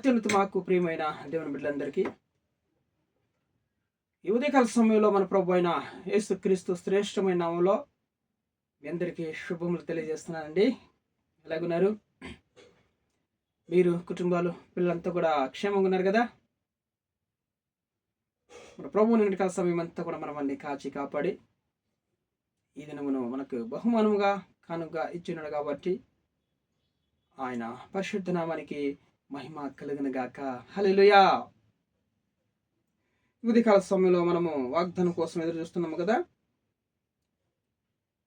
అత్యున్నత మాకు ప్రియమైన దేవుని బిడ్డలందరికీ ఈ ఉదయకాల సమయంలో మన ప్రభు అయిన యేసుక్రీస్తు శ్రేష్టమైన నామంలో మీ అందరికీ శుభములు తెలియజేస్తున్నానండి. ఎలాగున్నారు? మీరు, కుటుంబాలు, పిల్లలంతా కూడా క్షేమంగా ఉన్నారు కదా? మన ప్రభు నిన్నటి సమయం అంతా కూడా మనల్ని కాచి కాపాడి ఈ దినమును మనకు బహుమానముగా కానుగా ఇచ్చినాడు కాబట్టి ఆయన పరిశుద్ధ నామానికి మహిమ కలుగును గాక. హల్లెలూయా. ఉదయకాల సమయంలో మనము వాగ్దానం కోసం ఎదురు చూస్తున్నాము కదా.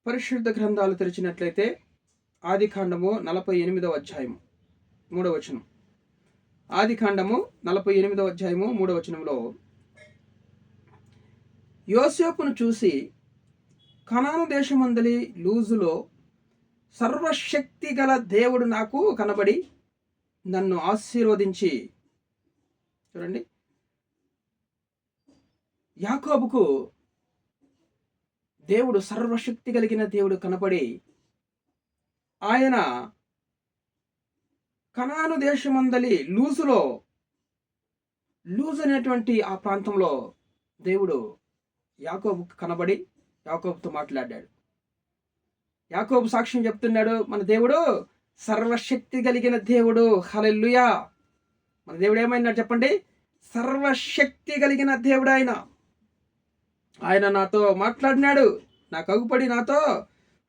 పరిశుద్ధ గ్రంథాలు తెరిచినట్లయితే ఆదికాండము 48వ అధ్యాయము 3వ వచనం. ఆదికాండము 48వ అధ్యాయము 3వ వచనంలో, యోసేపును చూసి కనాను దేశమందలి లూజులో సర్వశక్తి గల దేవుడు నాకు కనబడి నన్ను ఆశీర్వదించి, చూడండి, యాకోబుకు దేవుడు సర్వశక్తి కలిగిన దేవుడు కనబడి ఆయన కనాను దేశమందలి లూజ్ అనేటువంటి ఆ ప్రాంతంలో దేవుడు యాకోబుకు కనబడి యాకోబుతో మాట్లాడాడు. యాకోబు సాక్ష్యం చెప్తున్నాడు, మన దేవుడు సర్వశక్తి కలిగిన దేవుడు. హల్లెలూయా. మన దేవుడు ఏమైనాడు చెప్పండి? సర్వశక్తి కలిగిన దేవుడు. ఆయన నాతో మాట్లాడినాడు, నాకు అగుపడి నాతో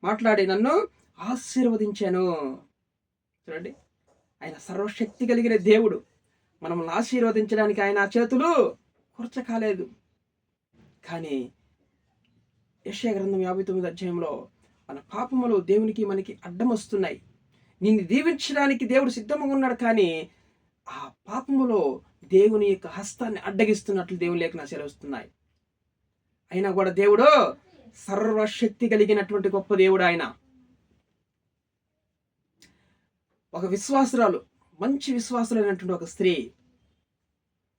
మాట్లాడి నన్ను ఆశీర్వదించాను. చూడండి, ఆయన సర్వశక్తి కలిగిన దేవుడు. మనల్ని ఆశీర్వదించడానికి ఆయన చేతులు కూర్చకాలేదు. కానీ యెషయా గ్రంథం 59వ అధ్యాయంలో మన పాపములు దేవునికి మనకి అడ్డం వస్తున్నాయి. నిన్ను దీవించడానికి దేవుడు సిద్ధంగా ఉన్నాడు, కానీ ఆ పాపములో దేవుని యొక్క హస్తాన్ని అడ్డగిస్తున్నట్లు దేవుని లేఖనాలు సెలవిస్తున్నాయి. అయినా కూడా దేవుడు సర్వశక్తి కలిగినటువంటి గొప్ప దేవుడు. ఆయన ఒక విశ్వాసురాలు, మంచి విశ్వాసులైనటువంటి ఒక స్త్రీ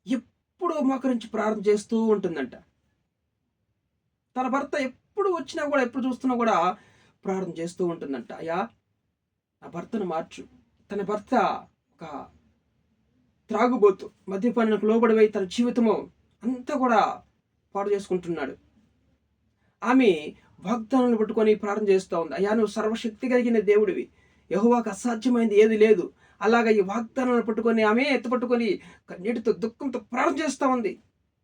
ఎప్పుడు మోకరించి ప్రార్థన చేస్తూ ఉంటుందంట. తన భర్త ఎప్పుడు వచ్చినా కూడా, ఎప్పుడు చూస్తున్నా కూడా ప్రార్థన చేస్తూ ఉంటుందంట. అయ్యా, నా భర్తను మార్చు. తన భర్త ఒక త్రాగుబోతు, మద్యపానానికి లోబడిపోయి తన జీవితము అంతా కూడా పాడు చేసుకుంటున్నాడు. ఆమె వాగ్దానాలను పట్టుకొని ప్రార్థన చేస్తూ ఉంది. అయ్యా, నువ్వు సర్వశక్తి కలిగిన దేవుడివి, యెహోవాకు అసాధ్యమైంది ఏది లేదు. అలాగా ఈ వాగ్దానాలను పట్టుకొని ఆమె ఎత్తుపట్టుకొని కన్నీటితో దుఃఖంతో ప్రార్థన చేస్తూ ఉంది.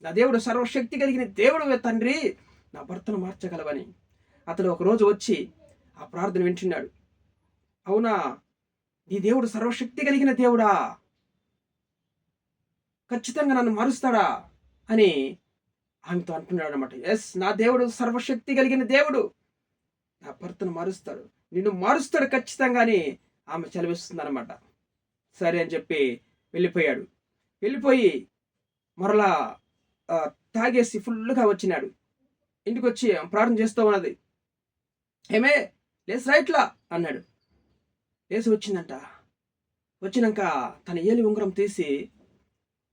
నా దేవుడు సర్వశక్తి కలిగిన దేవుడు తండ్రి, నా భర్తను మార్చగలవని. అతడు ఒకరోజు వచ్చి ఆ ప్రార్థన వింటున్నాడు. అవునా, నీ దేవుడు సర్వశక్తి కలిగిన దేవుడా, ఖచ్చితంగా నన్ను మారుస్తాడా అని ఆమెతో అంటున్నాడు అనమాట. ఎస్, నా దేవుడు సర్వశక్తి కలిగిన దేవుడు, నా భర్తను మారుస్తాడు, నిన్ను మారుస్తాడు ఖచ్చితంగా అని ఆమె చదివిస్తుంది అనమాట. సరే అని చెప్పి వెళ్ళిపోయాడు. వెళ్ళిపోయి మరలా తాగేసి ఫుల్గా వచ్చినాడు. ఇంటికి వచ్చి ప్రార్థన చేస్తూ ఉన్నది. ఏమే, లేసి రైట్లా అన్నాడు. లేసి వచ్చిందంట. వచ్చినాక తన ఏలి ఉంగరం తీసి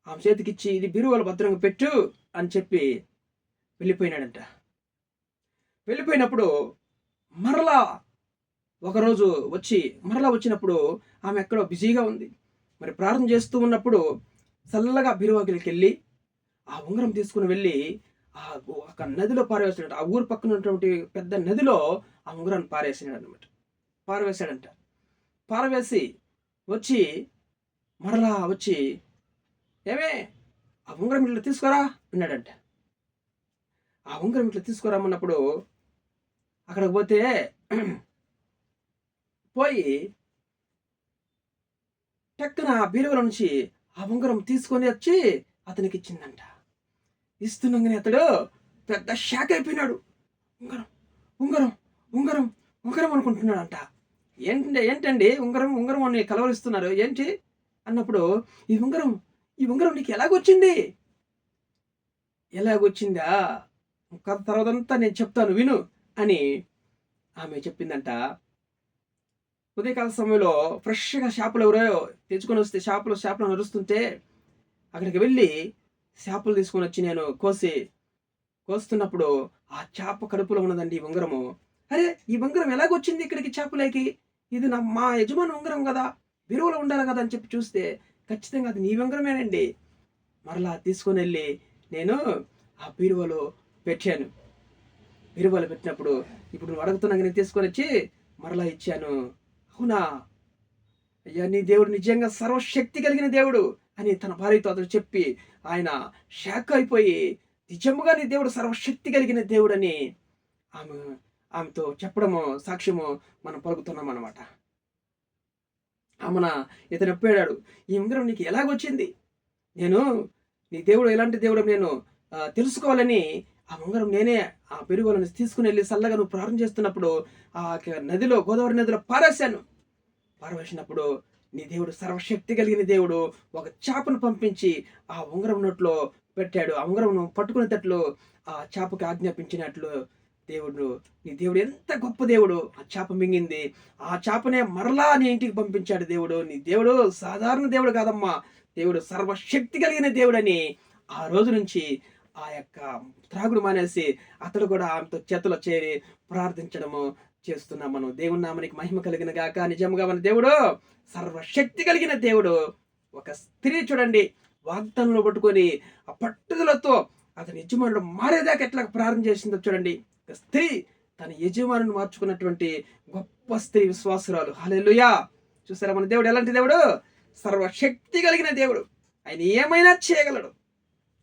ఆమె చేతికిచ్చి, ఇది బీరువాలో భద్రంగా పెట్టు అని చెప్పి వెళ్ళిపోయినాడంట. వెళ్ళిపోయినప్పుడు మరలా ఒకరోజు వచ్చినప్పుడు ఆమె ఎక్కడో బిజీగా ఉంది. మరి ప్రార్థన చేస్తూ ఉన్నప్పుడు చల్లగా బీరువాకి వెళ్ళి ఆ ఉంగరం తీసుకుని వెళ్ళి ఒక నదిలో పారవేసాడు. ఆ ఊరు పక్కన ఉన్నటువంటి పెద్ద నదిలో ఆ ఉంగరాన్ని పారవేశాడంట. పారవేసి మరలా వచ్చి, ఏమే, ఆ ఉంగరం ఇట్లా తీసుకురా అన్నాడంట. ఆ ఉంగరం ఇట్లా తీసుకురామన్నప్పుడు అక్కడికి పోయి టక్కున బీరువాలో నుంచి ఆ ఉంగరం తీసుకొని వచ్చి అతనికి ఇచ్చిందంట. ఇస్తున్నాగానే అతడు పెద్ద షాక్ అయిపోయినాడు. ఉంగరం ఉంగరం ఉంగరం ఉంగరం అనుకుంటున్నాడంట. ఏంటండి ఉంగరం అని కలవరిస్తున్నారు ఏంటి అన్నప్పుడు, ఈ ఉంగరం నీకు ఎలాగొచ్చిందా కథ తర్వాతంతా నేను చెప్తాను విను అని ఆమె చెప్పిందంట. ఉదయకాల సమయంలో ఫ్రెష్గా చేపలు ఎవరో తెచ్చుకొని వస్తే చేపలు నరుస్తుంటే అక్కడికి వెళ్ళి చేపలు తీసుకొని వచ్చి నేను కోస్తున్నప్పుడు ఆ చేప కడుపులో ఉన్నదండి ఈ ఉంగరము. అరే, ఈ ఉంగరం ఎలాగొచ్చింది ఇక్కడికి చేపలేకి? ఇది మా యజమాని ఉంగరం కదా, బీరువాలో ఉండాలి కదా అని చెప్పి చూస్తే ఖచ్చితంగా అది నీ ఉంగరమేనండి. మరలా తీసుకొని వెళ్ళి నేను ఆ బీరువాలో పెట్టాను. బీరువాలో పెట్టినప్పుడు ఇప్పుడు నువ్వు అడుగుతున్నాక నేను తీసుకొని వచ్చి మరలా ఇచ్చాను. అవునా, అయ్యా నీ దేవుడు నిజంగా సర్వశక్తి కలిగిన దేవుడు అని తన భార్యతో అతడు చెప్పి ఆయన షాక్ అయిపోయి, నిజముగా నీ దేవుడు సర్వశక్తి కలిగిన దేవుడని ఆమె ఆమెతో చెప్పడము, సాక్ష్యము మనం పలుకుతున్నాం అన్నమాట. ఆమెన ఇతను ఒప్పాడాడు, ఈ ఉంగరం నీకు ఎలాగొచ్చింది? నేను నీ దేవుడు ఎలాంటి దేవుడు నేను తెలుసుకోవాలని ఆ ఉంగరం నేనే ఆ పెరుగులను తీసుకుని వెళ్ళి చల్లగా నువ్వు ప్రార్థన చేస్తున్నప్పుడు ఆ నదిలో, గోదావరి నదిలో పారవేసినప్పుడు నీ దేవుడు సర్వశక్తి కలిగిన దేవుడు ఒక చేపను పంపించి ఆ ఉంగరం నోట్లో పెట్టాడు. ఆ ఉంగరం పట్టుకునేటట్లు ఆ చేపకి ఆజ్ఞాపించినట్లు నీ దేవుడు ఎంత గొప్ప దేవుడు. ఆ చేప మింగింది. ఆ చేపనే మరలా నీ ఇంటికి పంపించాడు దేవుడు. నీ దేవుడు సాధారణ దేవుడు కాదమ్మా, దేవుడు సర్వశక్తి కలిగిన దేవుడని ఆ రోజు నుంచి ఆ యొక్క త్రాగుడు మానేసి అతడు కూడా ఆమెతో చేతిలో చేరి ప్రార్థించడము చేస్తున్నాం మనం. దేవుని నామానికి మహిమ కలిగిన గాక. నిజంగా మన దేవుడు సర్వశక్తి కలిగిన దేవుడు. ఒక స్త్రీ చూడండి, వాగ్దానంలో పట్టుకొని ఆ పట్టుదలతో అతని యజమానుడు మారేదాకా ఎట్లా ప్రార్థన చేసిందో చూడండి. ఒక స్త్రీ తన యజమానుని మార్చుకున్నటువంటి గొప్ప స్త్రీ, విశ్వాసురాలు. హల్లెలూయా. చూసారా మన దేవుడు ఎలాంటి దేవుడు? సర్వశక్తి కలిగిన దేవుడు. ఆయన ఏమైనా చేయగలడు.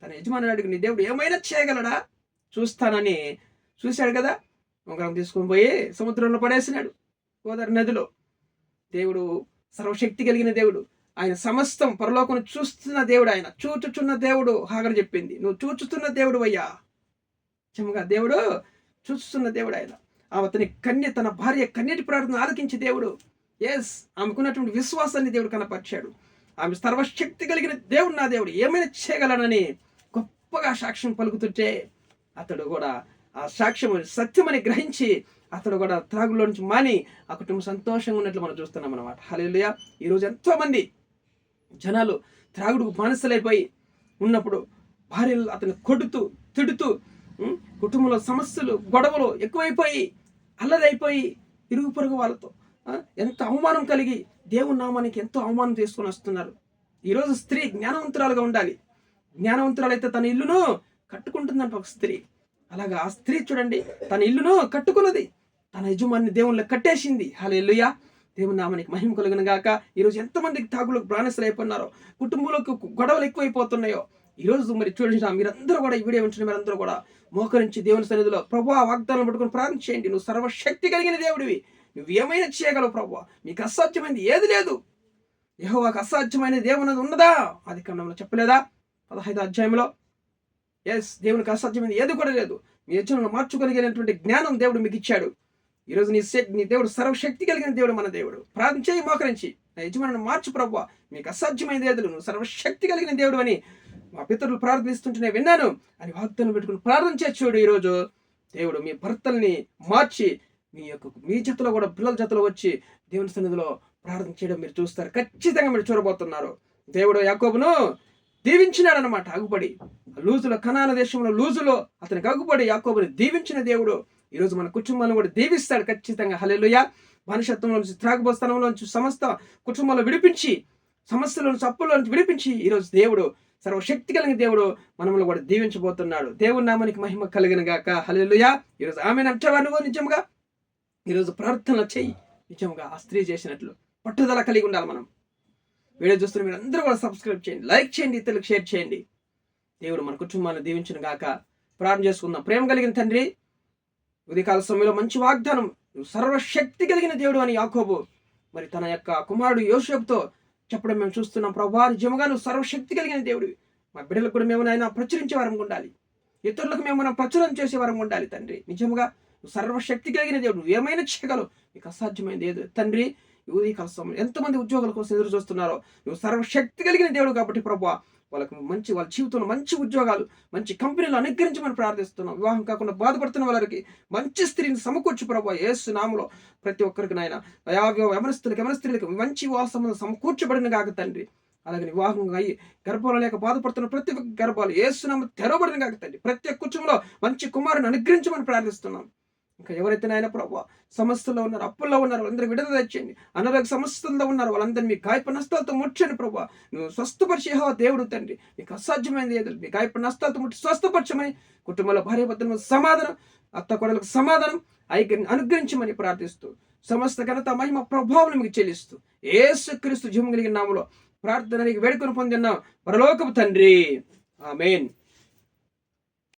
తన యజమానుడు అడిగి, నీ దేవుడు ఏమైనా చేయగలడా? చూస్తానని చూశాడు కదా, ఉంగరం తీసుకొని పోయి సముద్రంలో పడేసినాడు, గోదావరి నదిలో. దేవుడు సర్వశక్తి కలిగిన దేవుడు. ఆయన సమస్తం పరలోకం చూస్తున్న దేవుడు. ఆయన చూచుచున్న దేవుడు. హాగర్ చెప్పింది, నువ్వు చూచుతున్న దేవుడు అయ్యా. నిజంగా దేవుడు చూస్తున్న దేవుడు. ఆయన అతని తన భార్య కన్నీటి ప్రార్థన ఆలకించే దేవుడు. ఎస్, ఆమెకున్నటువంటి విశ్వాసాన్ని దేవుడు కనపరిచాడు. ఆమె సర్వశక్తి కలిగిన దేవుడు, నా దేవుడు ఏమైనా చేయగలనని గొప్పగా సాక్ష్యం పలుకుతుంటే అతడు కూడా ఆ సాక్ష్యం సత్యమని గ్రహించి అతడు కూడా త్రాగులో నుంచి మాని ఆ కుటుంబం సంతోషంగా ఉన్నట్లు మనం చూస్తున్నాం అన్నమాట. హల్లెలూయా. ఈరోజు ఎంతో మంది జనాలు త్రాగుడుకు బానిసలైపోయి ఉన్నప్పుడు భార్యలు అతను కొడుతూ తిడుతూ, కుటుంబంలో సమస్యలు, గొడవలు ఎక్కువైపోయి అల్లరైపోయి ఇరుగు పొరుగు వాళ్ళతో ఎంత అవమానం కలిగి దేవుని నామానికి ఎంతో అవమానం తీసుకొని వస్తున్నారు. ఈరోజు స్త్రీ జ్ఞానవంతురాలుగా ఉండాలి. జ్ఞానవంతురాలైతే తన ఇల్లును కట్టుకుంటుందంట ఒక స్త్రీ. అలాగా ఆ స్త్రీ చూడండి, తన ఇల్లును కట్టుకున్నది, తన యజమాని దేవుళ్ళ కట్టేసింది. హల్లెలూయా. దేవుని నామానికి మహిమ కలుగును గాక. ఈరోజు ఎంతమందికి తాగులకు బానిసలు అయిపోయినారో, కుటుంబంలోకి గొడవలు ఎక్కువైపోతున్నాయో. ఈరోజు మరి చూడండి, మీరందరూ కూడా ఈ వీడియో వింటున్న మీరందరూ కూడా మోకరించి దేవుని సన్నిధిలో ప్రభువా వాగ్దానం పట్టుకుని ప్రార్థన చేయండి. నువ్వు సర్వశక్తి కలిగిన దేవుడివి, నువ్వు ఏమైనా చేయగలవు ప్రభువా, నీకు అసాధ్యమైనది ఏది లేదు. యెహోవాకు అసాధ్యమైన దేవునది ఉన్నదా? ఆది కాండంలో చెప్పలేదా 15వ అధ్యాయంలో? ఎస్, దేవునికి అసాధ్యమైనది ఏది కూడా లేదు. మీ యజమానులను మార్చుకోగలిగినటువంటి జ్ఞానం దేవుడు మీకు ఇచ్చాడు. ఈరోజు నీ దేవుడు సర్వశక్తి కలిగిన దేవుడు, మన దేవుడు. ప్రార్థన చేయి, మోకరించి నా యజమానులను మార్చు ప్రభువా, మీకు అసాధ్యమైనది ఏది, నువ్వు సర్వశక్తి కలిగిన దేవుడు అని మా పితరులు ప్రార్థిస్తుంటే విన్నాను అని వాగ్దానం పెట్టుకుని ప్రార్థన చేసి చూడు. ఈరోజు దేవుడు మీ భర్తల్ని మార్చి మీ జతలో కూడా పిల్లల జతలో వచ్చి దేవుని సన్నిధిలో ప్రార్థన చేయడం మీరు చూస్తారు. ఖచ్చితంగా మీరు చూడబోతున్నారు. దేవుడు యాకోబును దీవించినాడు అనమాట. అగుపడి లూజులో, కనాన దేశంలో లూజులో అతనికి అగుపడి యాకోబుని దీవించిన దేవుడు ఈరోజు మన కుటుంబాలను కూడా దీవిస్తాడు ఖచ్చితంగా. హల్లెలూయా. మనుషత్వంలో నుంచి, త్రాగుబోస్తనంలో నుంచి సమస్త కుటుంబంలో విడిపించి, సమస్యల నుంచి, అప్పుల నుంచి విడిపించి ఈరోజు దేవుడు సర్వశక్తి కలిగిన దేవుడు మనల్ని కూడా దీవించబోతున్నాడు. దేవుని నామానికి మహిమ కలిగిన గాక. హల్లెలూయా. ఈరోజు ఆమె అంటావా నువ్వు? నిజంగా ఈరోజు ప్రార్థన చెయ్యి. నిజంగా ఆ స్త్రీ చేసినట్లు పట్టుదల కలిగి ఉండాలి మనం. వీడియో చూస్తున్న మీరు అందరూ కూడా సబ్స్క్రైబ్ చేయండి, లైక్ చేయండి, ఇతరులకు షేర్ చేయండి. దేవుడు మన కుటుంబాన్ని దీవించిన గాక. ప్రార్థన చేసుకుందాం. ప్రేమ కలిగిన తండ్రి, ఉదయకాల సమయంలో మంచి వాగ్దానం, నువ్వు సర్వశక్తి కలిగిన దేవుడు అని యాకోబు మరి తన యొక్క కుమారుడు యోసేపుతో చెప్పడం మేము చూస్తున్నాం. ప్రభువా నిజంగా నువ్వు సర్వశక్తి కలిగిన దేవుడివి. మా బిడ్డలకు కూడా మేము నాయన ప్రచురించే వారం ఉండాలి, ఇతరులకు మేము మనం ప్రచురణ చేసే వారం ఉండాలి తండ్రి. నిజంగా నువ్వు సర్వశక్తి కలిగిన దేవుడు, నువ్వు ఏమైనా చేయగలవు, నీకు అసాధ్యమైనది ఏదో తండ్రి. ఉదయకాల సమయంలో ఎంతమంది ఉద్యోగాల కోసం ఎదురు చూస్తున్నారో, నువ్వు సర్వశక్తి కలిగిన దేవుడు కాబట్టి ప్రభువా వాళ్ళ జీవితంలో మంచి ఉద్యోగాలు, మంచి కంపెనీలు అనుగ్రహించమని ప్రార్థిస్తున్నాం. వివాహం కాకుండా బాధపడుతున్న వాళ్ళకి మంచి స్త్రీని సమకూర్చు ప్రభువా యేసు నామములో. ప్రతి ఒక్కరికి నాయన యవనస్తులకు మంచి వివాహ సంబంధం సమకూర్చబడిన కాక తండ్రి. అలాగే వివాహం అయ్యి గర్భంలో లేక బాధపడుతున్న ప్రతి ఒక్క గర్భాలు యేసు నామములో తెరవబడిన కాక తండ్రి. ప్రతి ఒక్క కుటుంబంలో మంచి కుమారుని అనుగ్రహించమని ప్రార్థిస్తున్నాం. ఇంకా ఎవరైతే నాయన ప్రభు సమస్యలో ఉన్నారు, అప్పుల్లో ఉన్నారు, వాళ్ళందరూ విడుదల తెచ్చండి. అనారోగ్య సమస్యల్లో ఉన్నారు, వాళ్ళందరినీ మీ గాయప నష్టాలతో ముట్టండి ప్రభు. నువ్వు స్వస్థపరిచే దేవుడు తండ్రి. మీకు అసాధ్యమైనది ఏదో మీ గాయప నష్టాలతో ముట్టి స్వస్థపరచమని, కుటుంబంలో భార్యాభర్తలకు సమాధానం, అత్త కొడలకు సమాధానం అనుగ్రహించమని ప్రార్థిస్తూ, సమస్త ఘనత మహిమ ప్రభావం మీకు చెల్లిస్తూ, యేసుక్రీస్తు జీవం కలిగిన నామములో ప్రార్థన వేడుకొని పొందిన పరలోకపు తండ్రి, ఆమేన్.